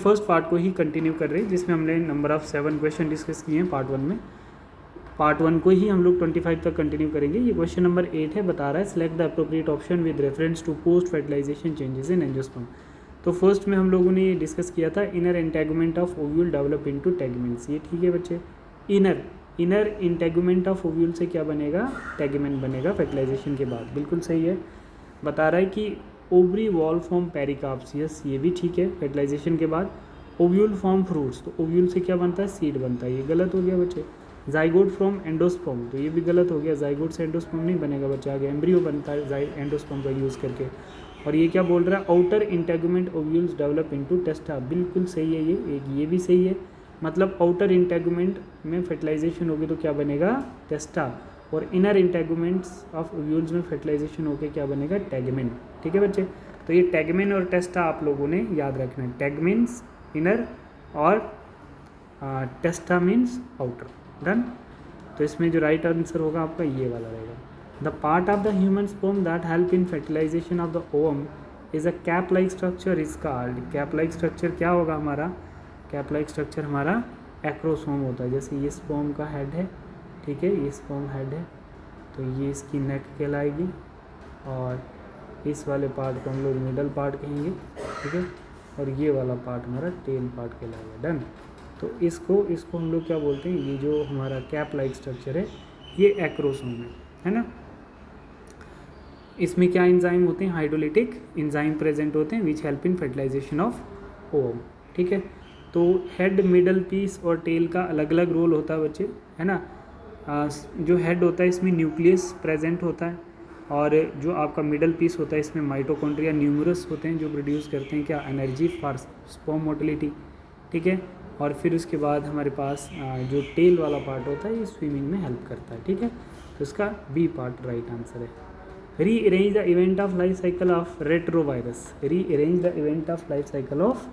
First part को ही continue कर रहे हैं जिसमें हमने नंबर ऑफ 7 क्वेश्चन डिस्कस किए हैं पार्ट 1 में। पार्ट 1 को ही हम लोग 25 तक कंटिन्यू करेंगे। ये क्वेश्चन नंबर 8 है, बता रहा है select the appropriate option with reference to post fertilization changes in angiosperm. तो फर्स्ट में हम लोगों ने ये डिस्कस किया था inner integument of ovule develop into tegments. ये ठीक है बच्चे, इनर इंटेगुमेंट ऑफ ओव्यूल से क्या बनेगा, टेगमेंट बनेगा फर्टिलाइजेशन के बाद। बिल्कुल सही है। बता रहा है कि ओवरी वॉल फॉर्म पेरिकार्प्स, यस ये भी ठीक है। फर्टिलाइजेशन के बाद ओव्यूल फॉर्म फ्रूट्स, तो ओव्यूल से क्या बनता है, सीड बनता है। ये गलत हो गया बच्चे। जाइगोट फ्रॉम एंडोस्पर्म, तो ये भी गलत हो गया। जाइगोट से एंडोस्पर्म नहीं बनेगा बच्चे, आगे एम्ब्रियो बनता है एंडोस्पर्म का यूज़ करके। और ये क्या बोल रहा है, outer integument ovules develop into testa, बिल्कुल सही है। ये भी सही है। मतलब आउटर इंटेगुमेंट में फर्टिलाइजेशन होगी तो क्या बनेगा, टेस्टा, और इनर इंटेगुमेंट्स ऑफ ओव्यूल्स में फर्टिलाइजेशन होकर क्या बनेगा, टेगमेन। ठीक है बच्चे, तो ये टेगमेन और टेस्टा आप लोगों ने याद रखना है। टेगमेन्स इनर और टेस्टा मीन्स आउटर। डन। तो इसमें जो राइट आंसर होगा आपका ये वाला रहेगा। The part of the human sperm that help in fertilisation of the ovum is a cap like structure is called. Cap like structure क्या होगा हमारा, कैप लाइक स्ट्रक्चर हमारा एक्रोसोम होता है। जैसे ये स्पर्म का हेड है, ठीक है, ये स्पर्म हेड है, तो ये इसकी नेक कहलाएगी, और इस वाले पार्ट को हम लोग मिडल पार्ट कहेंगे, ठीक है, और ये वाला पार्ट हमारा टेल पार्ट कहलाएगा। डन। तो इसको हम लोग क्या बोलते हैं, ये जो हमारा कैप लाइक स्ट्रक्चर है ये एक्रोसोम है ना। इसमें क्या एंजाइम होते हैं, हाइड्रोलिटिक एंजाइम प्रेजेंट होते हैं which help in fertilisation of ovum. ठीक है, तो हेड, मिडल पीस और टेल का अलग अलग रोल होता है बच्चे, है ना। जो हेड होता है इसमें न्यूक्लियस प्रेजेंट होता है, और जो आपका मिडल पीस होता है इसमें माइटोकॉन्ड्रिया न्यूमरस होते हैं जो प्रोड्यूस करते हैं क्या, एनर्जी फॉर स्पर्म मोटिलिटी। ठीक है, और फिर उसके बाद हमारे पास जो टेल वाला पार्ट होता है ये स्विमिंग में हेल्प करता है। ठीक है, तो इसका बी पार्ट राइट आंसर है। Rearrange the event of life cycle of retrovirus. Rearrange the event of life cycle of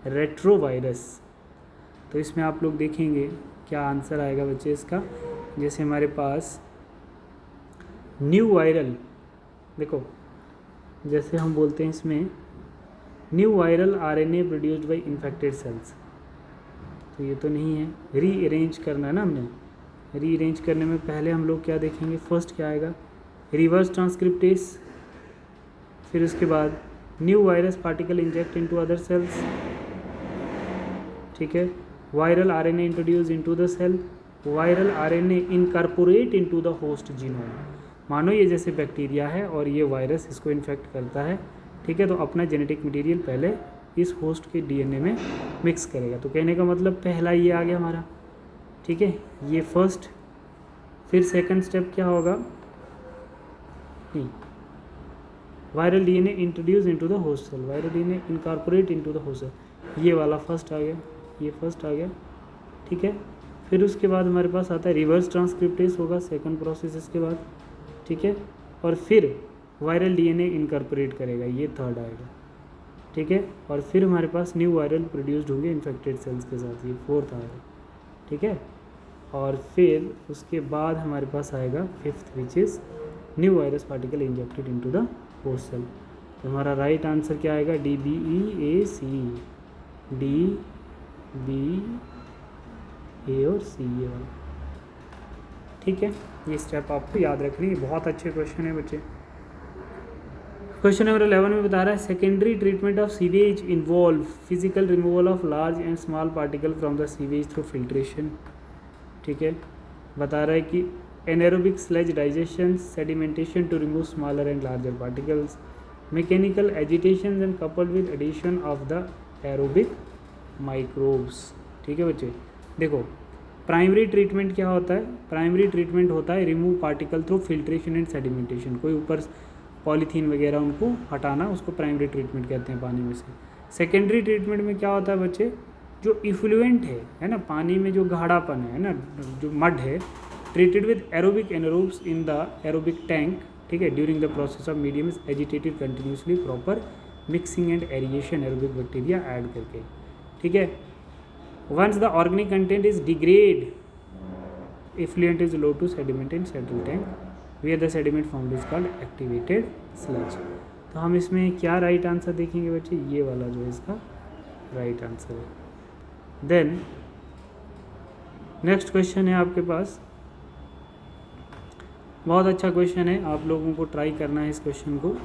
retrovirus. तो इसमें आप लोग देखेंगे क्या आंसर आएगा बच्चे इसका। जैसे हमारे पास न्यू वायरल, देखो जैसे हम बोलते हैं इसमें new viral RNA produced by infected cells, तो ये तो नहीं है। रीअरेंज करना है ना हमने। रीअरेंज करने में पहले हम लोग क्या देखेंगे, फर्स्ट क्या आएगा, रिवर्स ट्रांसक्रिप्टेस, फिर उसके बाद new virus particle inject into other cells, ठीक है, viral RNA introduce into the cell, viral RNA incorporate into the host genome. मानो ये जैसे बैक्टीरिया है और ये वायरस इसको इन्फेक्ट करता है, ठीक है, तो अपना जेनेटिक मटेरियल पहले इस होस्ट के डीएनए में मिक्स करेगा। तो कहने का मतलब पहला ये आ गया हमारा, ठीक है, ये फर्स्ट। फिर सेकंड स्टेप क्या होगा, viral DNA introduce into the host cell, viral DNA incorporate into the host cell, ये वाला फर्स्ट आ गया, ये फर्स्ट आ गया, ठीक है। फिर उसके बाद हमारे पास आता है रिवर्स ट्रांसक्रिप्टेस होगा सेकंड प्रोसेस इसके बाद, ठीक है, और फिर वायरल डीएनए इनकॉर्पोरेट करेगा, ये थर्ड आएगा, ठीक है, और फिर हमारे पास न्यू वायरल प्रोड्यूस्ड होंगे इन्फेक्टेड सेल्स के साथ, ये फोर्थ आएगा, ठीक है, और फिर उसके बाद हमारे पास आएगा fifth which is new virus particle injected into the host cell. तो हमारा राइट आंसर क्या आएगा, DBEAC, DBA और C ये वाला, ठीक है। ये स्टेप आपको याद रखनी है, बहुत अच्छे क्वेश्चन है बच्चे। क्वेश्चन नंबर 11 में बता रहा है secondary treatment of sewage involve physical removal of large and small particle from the sewage through filtration. ठीक है, बता रहा है कि anaerobic sludge digestion, sedimentation to remove smaller and larger particles, mechanical agitation and coupled with addition of the aerobic microbes. ठीक है बच्चे, देखो प्राइमरी ट्रीटमेंट क्या होता है, प्राइमरी ट्रीटमेंट होता है remove particle through filtration and sedimentation, कोई ऊपर पॉलीथीन वगैरह उनको हटाना, उसको प्राइमरी ट्रीटमेंट कहते हैं पानी में से। सेकेंडरी ट्रीटमेंट में क्या होता है बच्चे, जो इफ्लुएंट है ना, पानी में जो गाढ़ापन है ना, जो मड है, treated with aerobic anaerobes in the aerobic tank, ठीक है, during the process of medium is agitated continuously, proper mixing and aeration aerobic bacteria add करके, ठीक है। Once the organic content is degrade, effluent is low to sediment in settle tank where the sediment formed is called activated sludge। तो हम इसमें क्या right answer देखेंगे बच्चे, ये वाला जो है इसका राइट आंसर है। देन नेक्स्ट क्वेश्चन है आपके पास, बहुत अच्छा क्वेश्चन है, आप लोगों को ट्राई करना है इस क्वेश्चन को।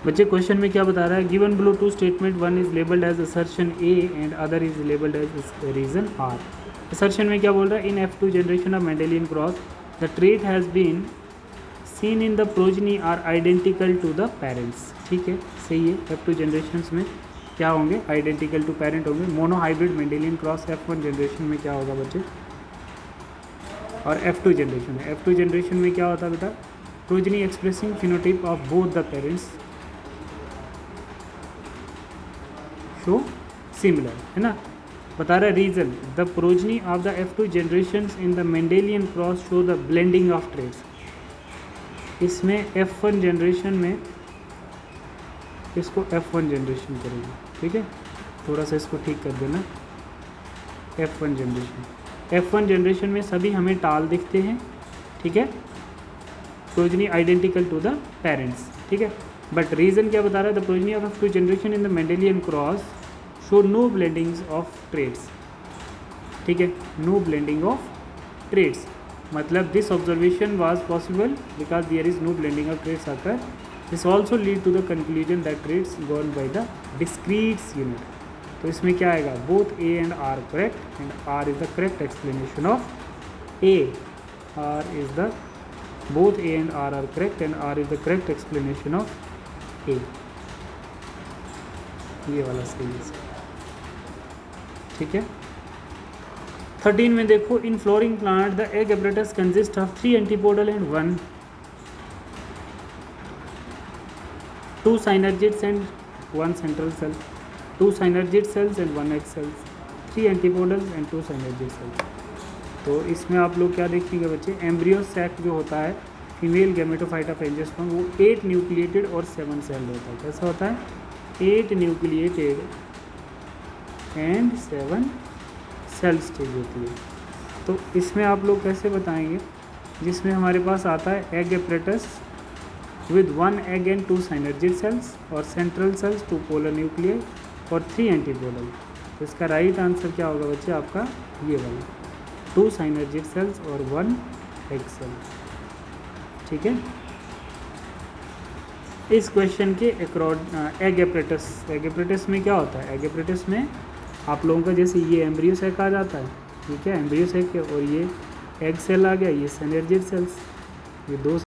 बच्चे क्वेश्चन में क्या बता रहा है, given below two statement, one is labelled as assertion A and other is labelled as reason R. Assertion में क्या बोल रहा है, in F2 generation of Mendelian cross the trait has been seen in the progeny are identical to the parents. ठीक है, सही है। F2 generations में क्या होंगे, आइडेंटिकल टू पेरेंट होंगे। Mono hybrid Mendelian cross F1 generation में क्या होगा बच्चे, और F2 जनरेशन में, F2 जनरेशन में क्या होता है बेटा, progeny expressing phenotype of both the parents show similar, है ना। बता रहा है reason, the progeny of the F2 generations in the Mendelian cross show the blending of traits. इसमें F1 जनरेशन में इसको F1 जनरेशन करेंगे, ठीक है, थोड़ा सा इसको ठीक कर देना। F1 जनरेशन में सभी हमें टाल दिखते हैं, ठीक है, progeny identical to the parents, ठीक है। बट रीज़न क्या बता रहा है, the progeny of F2 generation in the Mendelian cross show no blendings of traits, ठीक है, नो ब्लेंडिंग ऑफ ट्रेट्स। मतलब this observation was possible because there is no blending of traits occur. This also lead to the conclusion that traits gone by the discretes unit. तो इसमें क्या आएगा, both A and R correct and R is the correct explanation of A. R is the both A and R correct and R is the correct explanation of A. ये वाला सही है, ठीक है। 13 में देखो, in flowering plant the egg apparatus consist of 3 antipodal and 2 synergids and 1 central cell, 2 synergid cells and 1 egg cells, 3 antipodals and 2 synergid cells। तो इसमें आप लोग क्या देखेंगे बच्चे, एम्ब्रियो सैक जो होता है फीमेल गैमेटोफाइट ऑफ एंजियोस्पर्म, वो 8 न्यूक्लिएटेड और 7 सेल्ड होता है। कैसा होता है, 8 न्यूक्लिएटेड एंड 7 सेल स्टेज होती है। तो इसमें आप लोग कैसे बताएंगे, जिसमें हमारे पास आता है egg apparatus with 1 egg and 2 synergid cells और सेंट्रल सेल्स 2 पोलर न्यूक्लियर और 3 एंटीपोडल। तो इसका राइट आंसर क्या होगा बच्चे आपका, ये वाला 2 synergid cells और 1 egg cell, ठीक है। इस क्वेश्चन के एग apparatus में क्या होता है, एग apparatus में आप लोगों का जैसे ये एम्ब्रियो सैक आ जाता है, ठीक है, एम्ब्रियो सैक है, और ये एग सेल आ गया, ये सिनर्जिड सेल्स, ये 2